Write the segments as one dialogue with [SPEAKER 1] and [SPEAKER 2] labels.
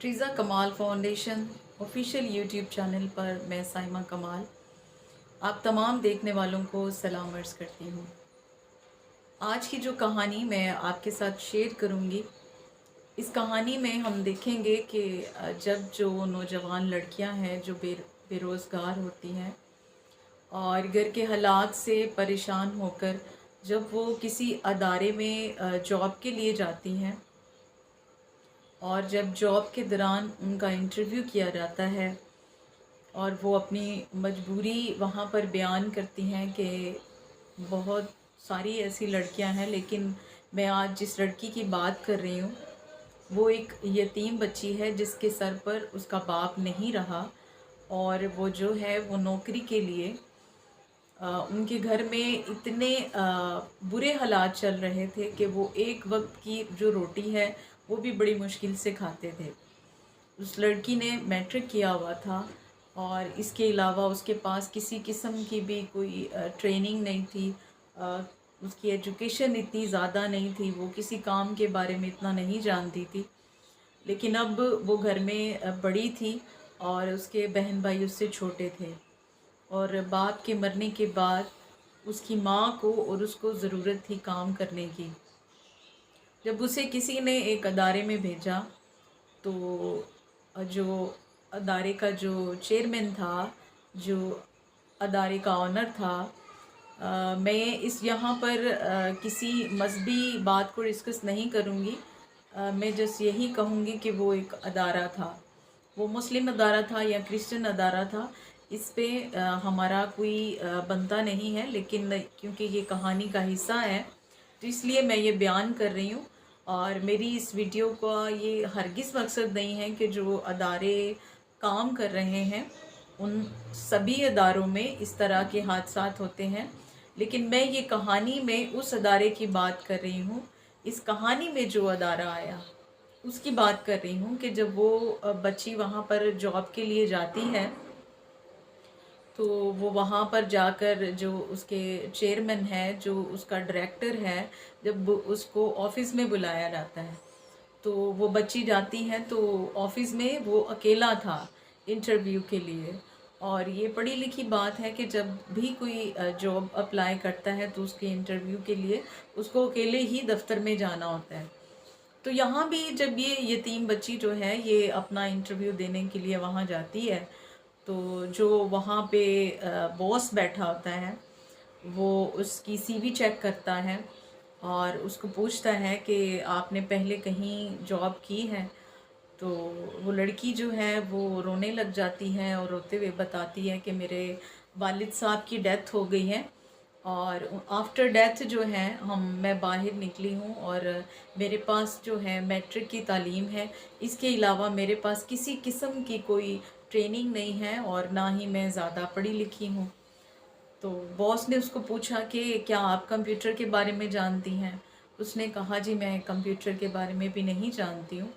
[SPEAKER 1] ट्रीज़ा कमाल foundation official YouTube channel पर मैं साइमा कमाल आप तमाम देखने वालों को सलाम अर्ज़ करती हूँ। आज की जो कहानी मैं आपके साथ शेयर करूँगी, इस कहानी में हम देखेंगे कि जब जो नौजवान लड़कियाँ हैं जो बेरोज़गार होती हैं और घर के हालात से परेशान होकर जब वो किसी अदारे में जॉब के लिए जाती हैं और जब जॉब के दौरान उनका इंटरव्यू किया जाता है और वो अपनी मजबूरी वहाँ पर बयान करती हैं कि बहुत सारी ऐसी लड़कियां हैं, लेकिन मैं आज जिस लड़की की बात कर रही हूँ वो एक यतीम बच्ची है जिसके सर पर उसका बाप नहीं रहा और वो जो है वो नौकरी के लिए उनके घर में इतने बुरे हालात चल रहे थे कि वो एक वक्त की जो रोटी है वो भी बड़ी मुश्किल से खाते थे। उस लड़की ने मैट्रिक किया हुआ था और इसके अलावा उसके पास किसी किस्म की भी कोई ट्रेनिंग नहीं थी। उसकी एजुकेशन इतनी ज़्यादा नहीं थी, वो किसी काम के बारे में इतना नहीं जानती थी। लेकिन अब वो घर में बड़ी थी और उसके बहन भाई उससे छोटे थे और बाप के मरने के बाद उसकी माँ को और उसको ज़रूरत थी काम करने की। जब उसे किसी ने एक अदारे में भेजा तो जो अदारे का जो चेयरमैन था, जो अदारे का ऑनर था, मैं इस यहाँ पर किसी मजहबी बात को डिस्कस नहीं करूँगी। मैं जस्ट यही कहूँगी कि वो एक अदारा था, वो मुस्लिम अदारा था या क्रिश्चियन अदारा था, इस पे हमारा कोई बनता नहीं है। लेकिन क्योंकि ये कहानी का हिस्सा है तो इसलिए मैं ये बयान कर रही हूँ। और मेरी इस वीडियो का ये हरगिज़ मकसद नहीं है कि जो अदारे काम कर रहे हैं उन सभी अदारों में इस तरह के हादसात होते हैं, लेकिन मैं ये कहानी में उस अदारे की बात कर रही हूँ। इस कहानी में जो अदारा आया उसकी बात कर रही हूँ कि जब वो बच्ची वहाँ पर जॉब के लिए जाती है तो वो वहाँ पर जाकर जो उसके चेयरमैन है, जो उसका डायरेक्टर है, जब उसको ऑफिस में बुलाया जाता है तो वो बच्ची जाती है तो ऑफिस में वो अकेला था इंटरव्यू के लिए। और ये पढ़ी लिखी बात है कि जब भी कोई जॉब अप्लाई करता है तो उसके इंटरव्यू के लिए उसको अकेले ही दफ्तर में जाना होता है। तो यहाँ भी जब ये यतीम बच्ची जो है ये अपना इंटरव्यू देने के लिए वहाँ जाती है तो जो वहाँ पे बॉस बैठा होता है वो उसकी सीवी चेक करता है और उसको पूछता है कि आपने पहले कहीं जॉब की है। तो वो लड़की जो है वो रोने लग जाती है और रोते हुए बताती है कि मेरे वालिद साहब की डेथ हो गई है और आफ्टर डेथ जो है मैं बाहर निकली हूँ और मेरे पास जो है मैट्रिक की तालीम है, इसके अलावा मेरे पास किसी किस्म की कोई ट्रेनिंग नहीं है और ना ही मैं ज़्यादा पढ़ी लिखी हूँ। तो बॉस ने उसको पूछा कि क्या आप कंप्यूटर के बारे में जानती हैं? उसने कहा जी मैं कंप्यूटर के बारे में भी नहीं जानती हूँ,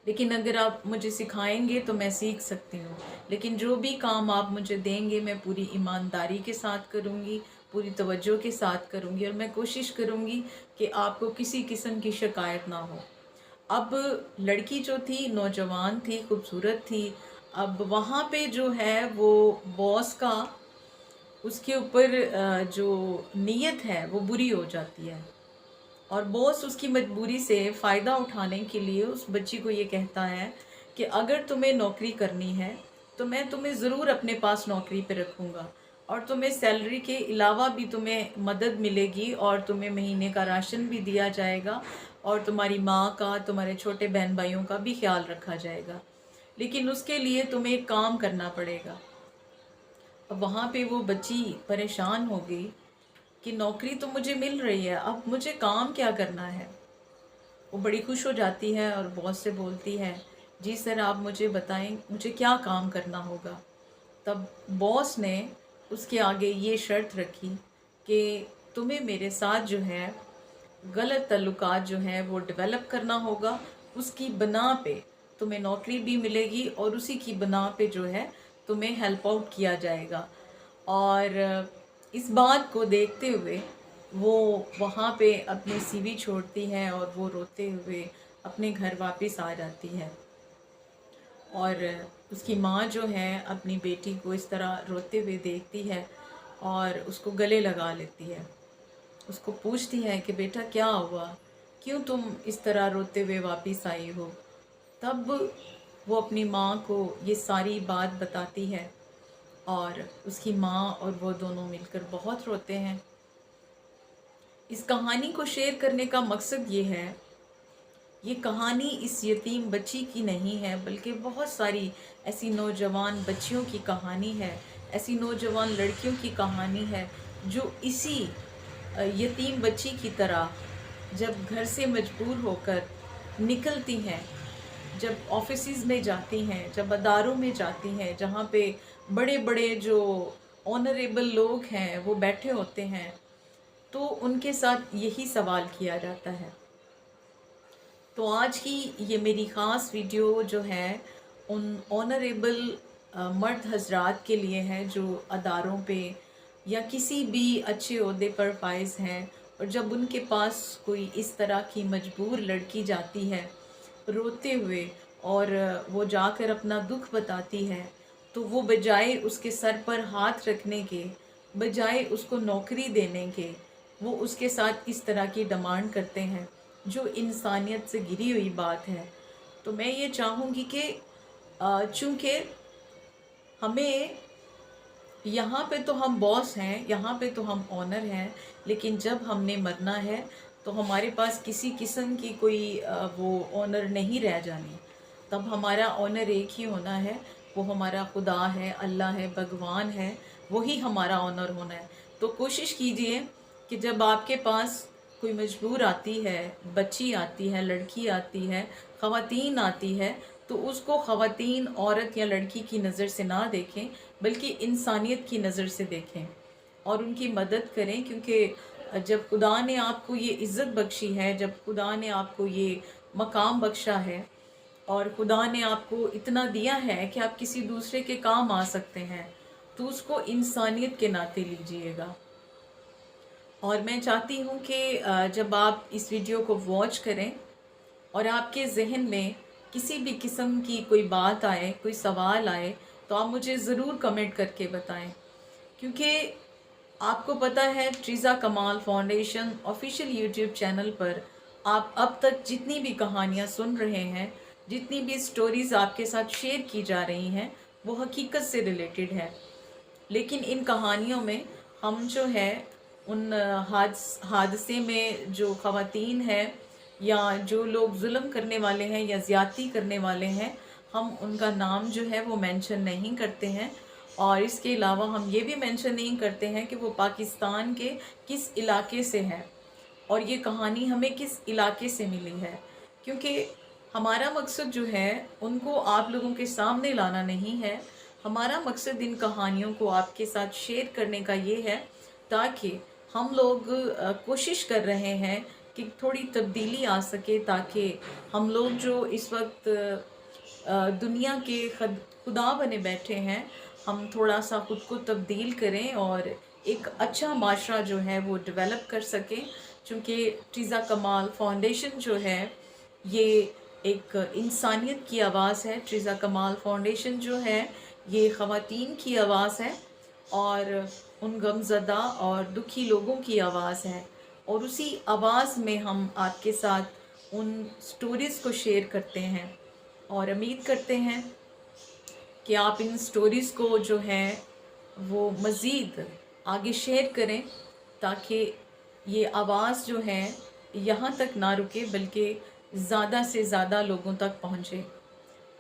[SPEAKER 1] लेकिन अगर आप मुझे सिखाएंगे तो मैं सीख सकती हूँ। लेकिन जो भी काम आप मुझे देंगे मैं पूरी ईमानदारी के साथ करूँगी, पूरी तवज्जो के साथ करूँगी और मैं कोशिश करूँगी कि आपको किसी किस्म की शिकायत ना हो। अब लड़की जो थी नौजवान थी, खूबसूरत थी। अब वहाँ पे जो है वो बॉस का उसके ऊपर जो नीयत है वो बुरी हो जाती है और बॉस उसकी मजबूरी से फ़ायदा उठाने के लिए उस बच्ची को ये कहता है कि अगर तुम्हें नौकरी करनी है तो मैं तुम्हें ज़रूर अपने पास नौकरी पे रखूँगा और तुम्हें सैलरी के अलावा भी तुम्हें मदद मिलेगी और तुम्हें महीने का राशन भी दिया जाएगा और तुम्हारी माँ का, तुम्हारे छोटे बहन भाइयों का भी ख्याल रखा जाएगा। लेकिन उसके लिए तुम्हें एक काम करना पड़ेगा। अब वहाँ पे वो बच्ची परेशान हो गई कि नौकरी तो मुझे मिल रही है, अब मुझे काम क्या करना है। वो बड़ी खुश हो जाती है और बॉस से बोलती है जी सर आप मुझे बताएं मुझे क्या काम करना होगा। तब बॉस ने उसके आगे ये शर्त रखी कि तुम्हें मेरे साथ जो है गलत ताल्लुकात जो है वो डेवलप करना होगा, उसकी बना पे तुम्हें नौकरी भी मिलेगी और उसी की बना पे जो है तुम्हें हेल्प आउट किया जाएगा। और इस बात को देखते हुए वो वहाँ पे अपनी सीवी छोड़ती है और वो रोते हुए अपने घर वापस आ जाती है। और उसकी माँ जो है अपनी बेटी को इस तरह रोते हुए देखती है और उसको गले लगा लेती है। उसको पूछती है कि बेटा क्या हुआ, क्यों तुम इस तरह रोते हुए वापस आई हो। तब वो अपनी माँ को ये सारी बात बताती है और उसकी माँ और वो दोनों मिलकर बहुत रोते हैं। इस कहानी को शेयर करने का मकसद ये है, ये कहानी इस यतीम बच्ची की नहीं है बल्कि बहुत सारी ऐसी नौजवान बच्चियों की कहानी है, ऐसी नौजवान लड़कियों की कहानी है जो इसी यतीम बच्ची की तरह जब घर से मजबूर होकर निकलती हैं, जब ऑफिसेज में जाती हैं, जब अदारों में जाती हैं जहाँ पे बड़े बड़े जो ऑनरेबल लोग हैं वो बैठे होते हैं, तो उनके साथ यही सवाल किया जाता है। तो आज की ये मेरी ख़ास वीडियो जो है उन ऑनरेबल मर्द हजरात के लिए है जो अदारों पे या किसी भी अच्छे ओहदे पर फाइज हैं, और जब उनके पास कोई इस तरह की मजबूर लड़की जाती है रोते हुए और वो जाकर अपना दुख बताती है, तो वो बजाय उसके सर पर हाथ रखने के, बजाय उसको नौकरी देने के, वो उसके साथ इस तरह की डिमांड करते हैं जो इंसानियत से गिरी हुई बात है। तो मैं ये चाहूँगी कि चूँकि हमें यहाँ पे तो हम बॉस हैं, यहाँ पे तो हम ऑनर हैं, लेकिन जब हमने मरना है तो हमारे पास किसी किस्म की कोई वो ऑनर नहीं रह जानी। तब हमारा ऑनर एक ही होना है, वो हमारा खुदा है, अल्लाह है, भगवान है, वही हमारा ऑनर होना है। तो कोशिश कीजिए कि जब आपके पास कोई मजबूर आती है, बच्ची आती है, लड़की आती है, ख़वातीन आती है, तो उसको ख़वातीन, औरत या लड़की की नज़र से ना देखें बल्कि इंसानियत की नज़र से देखें और उनकी मदद करें। क्योंकि जब खुदा ने आपको ये इज़्ज़त बख्शी है, जब खुदा ने आपको ये मकाम बख्शा है और खुदा ने आपको इतना दिया है कि आप किसी दूसरे के काम आ सकते हैं, तो उसको इंसानियत के नाते लीजिएगा। और मैं चाहती हूँ कि जब आप इस वीडियो को वॉच करें और आपके जहन में किसी भी किस्म की कोई बात आए, कोई सवाल आए, तो आप मुझे ज़रूर कमेंट करके बताएं। क्योंकि आपको पता है ट्रीज़ा कमाल फाउंडेशन ऑफिशियल यूट्यूब चैनल पर आप अब तक जितनी भी कहानियाँ सुन रहे हैं, जितनी भी स्टोरीज़ आपके साथ शेयर की जा रही हैं, वो हकीकत से रिलेटेड है। लेकिन इन कहानियों में हम जो है उन हादसे में जो ख़वातीन हैं या जो लोग जुल्म करने वाले हैं या ज़्यादती करने वाले हैं, हम उनका नाम जो है वो मेंशन नहीं करते हैं। और इसके अलावा हम ये भी मेंशन नहीं करते हैं कि वो पाकिस्तान के किस इलाके से है और ये कहानी हमें किस इलाके से मिली है। क्योंकि हमारा मकसद जो है उनको आप लोगों के सामने लाना नहीं है, हमारा मकसद इन कहानियों को आपके साथ शेयर करने का ये है ताकि हम लोग कोशिश कर रहे हैं कि थोड़ी तब्दीली आ सके, ताकि हम लोग जो इस वक्त दुनिया के खुदा बने बैठे हैं, हम थोड़ा सा ख़ुद को तब्दील करें और एक अच्छा माशरा जो है वो डेवलप कर सकें। चूँकि ट्रीज़ा कमाल फाउंडेशन जो है ये एक इंसानियत की आवाज़ है। ट्रीज़ा कमाल फाउंडेशन जो है ये ख़वातीन की आवाज़ है और उन गमज़दा और दुखी लोगों की आवाज़ है, और उसी आवाज़ में हम आपके साथ उन स्टोरीज़ को शेयर करते हैं और उम्मीद करते हैं कि आप इन स्टोरीज़ को जो है वो मज़ीद आगे शेयर करें, ताकि ये आवाज़ जो है यहाँ तक ना रुके बल्कि ज़्यादा से ज़्यादा लोगों तक पहुँचे।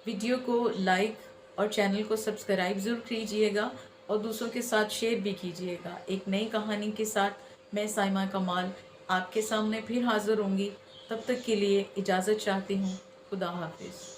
[SPEAKER 1] वीडियो को लाइक और चैनल को सब्सक्राइब ज़रूर कीजिएगा और दूसरों के साथ शेयर भी कीजिएगा। एक नई कहानी के साथ मैं साइमा कमाल आपके सामने फिर हाज़िर होंगी। तब तक के लिए इजाज़त चाहती हूँ। खुदा हाफिज़।